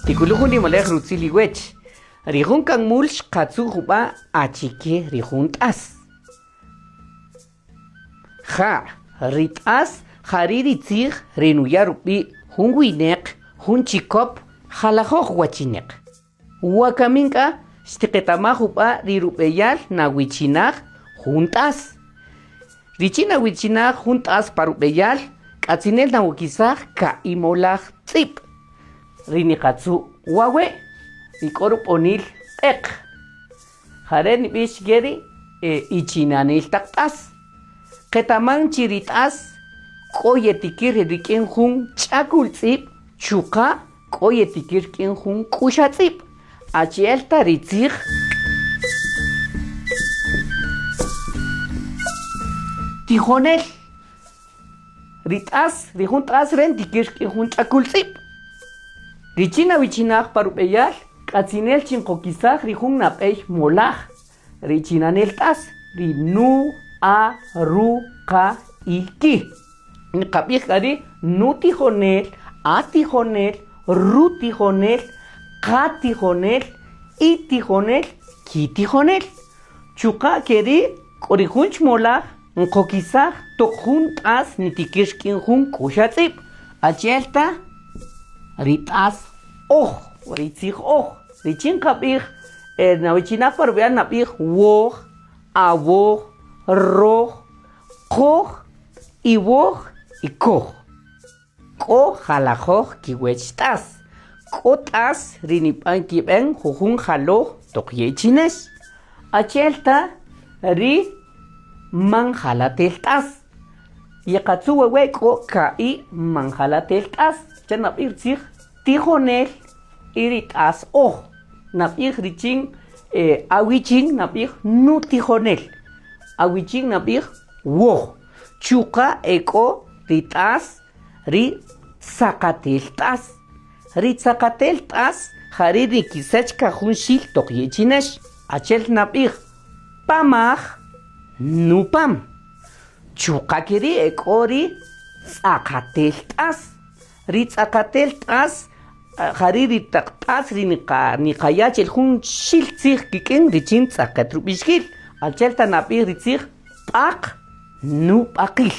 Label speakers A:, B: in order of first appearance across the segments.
A: Tikuluhun ni malek rutzili wech. Rihun kang mulch katsu huba achike rihun tas. Ha, ritas hariri tzig renuya rupi hun winek hun chikop halahoh wachinek. Wakaminka stiqetama huba rirupeyal na wichinag juntas. Richina wichinag juntas parupeyal katzinel na wikizag ka imolag tzip. Rinikatsu wawe ikorup onil ek. Haren bish geri ichinanil taktas. Ketaman chiritas koyetikir rikin hun chakul tzip chuka koyetikir kin hun kusha tzip. Achielta ritzig tijonel ritas rijuntas ren tikir kin hun chakul tzip. Richina wichinag parupeyal katzinel chinkokizag rijun napey molag. Richinanel tas rinu a ru ka iki. Nikapij kari nu tijonel, a tijonel, ru tijonel, ka tijonel, i tijonel, ki tijonel. Chuka keri korijunch molag nkokizag tokjun tas nitikishkin jun kushatzip. Achelta ritas ritzig richin kapij nawichinag parupeyal napij woj, awoj, roj, koj, iwoj, ikoj. Ko jalajoj kiwech tas. Ko tas rinipan kiben jujun jaloj tokyechines. Achelta ri manjalatel tas. Yekatsu wewe ko kai manjalatel tas. Chanapij tzig tijonel iritas napij richin awichin napij nu tijonel. Awichin napij woj. Chuka eko ritas ri tzakatel tas. Ri tzakatel tas jari rikisech kajun xil tokyechinesh. Achel napij pamaj nu pam. Chuka kiri eko ri tzakatel tas. Ri tzakatel tas jari ritaktas nikayach el jun xil tzig kikin richin tzakatrupishkil. Achelta napij ritzig pak nu pakil.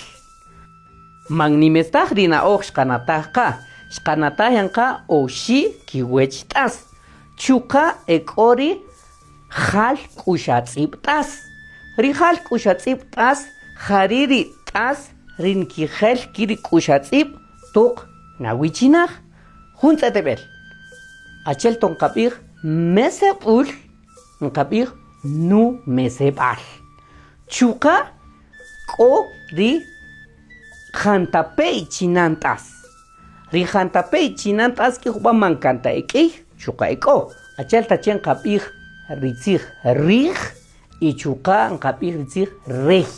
A: Magnimestag rina xkanatag ka. Xkanatag yanka oxi kiwech tas. Chuka ekori jal kushatzip tas. Ri jal kushatzip tas jariri tas rinkijel kiri kushatzip tok nawichinag juntzatebel. Achel tonkapij mesepul nkapij nu mesebal. Chuka ko ri jantapey chinantas. Ri jantapey chinantas ki juba mankanta ekey chuka eko. Achel tachen kapij ritzig rij y chuka nkapij ritzig rej.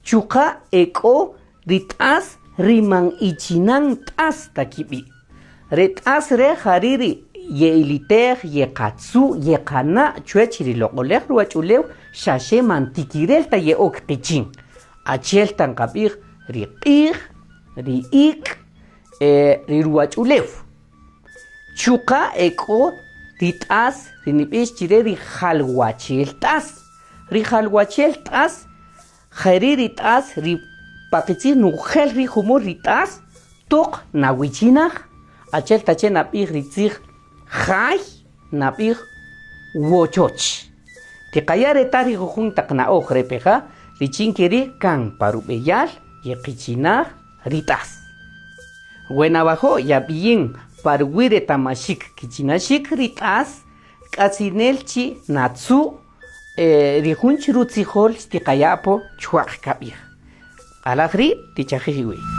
A: Chuka eko ritas riman ichinan tas takibi. Retas re hariri ye ilitej ye katsu ye kana chuechiri loqolej ruachulew shashe mantikirel ta ye okqichin. Achel tankapij riqij riik riruachulew. Chuka eko ritas rinipij chire rijalwachel tas. Rijalwachel tas jariri tas ripaqitzij nujel rijumur ritas tok nawichinaj. Achel tachen napij ritzig jay napij wochoch. Tiqayare tari jujun taqnaoj repeja richinkiri kan parupeyal yeqichinaj ritas. Wenabajo yapiyin parwire tamashik kichinashik ritas katzinelchi natsu rijunch rutzijol tiqayapo chuaq kapij. Alajri tichajiwi.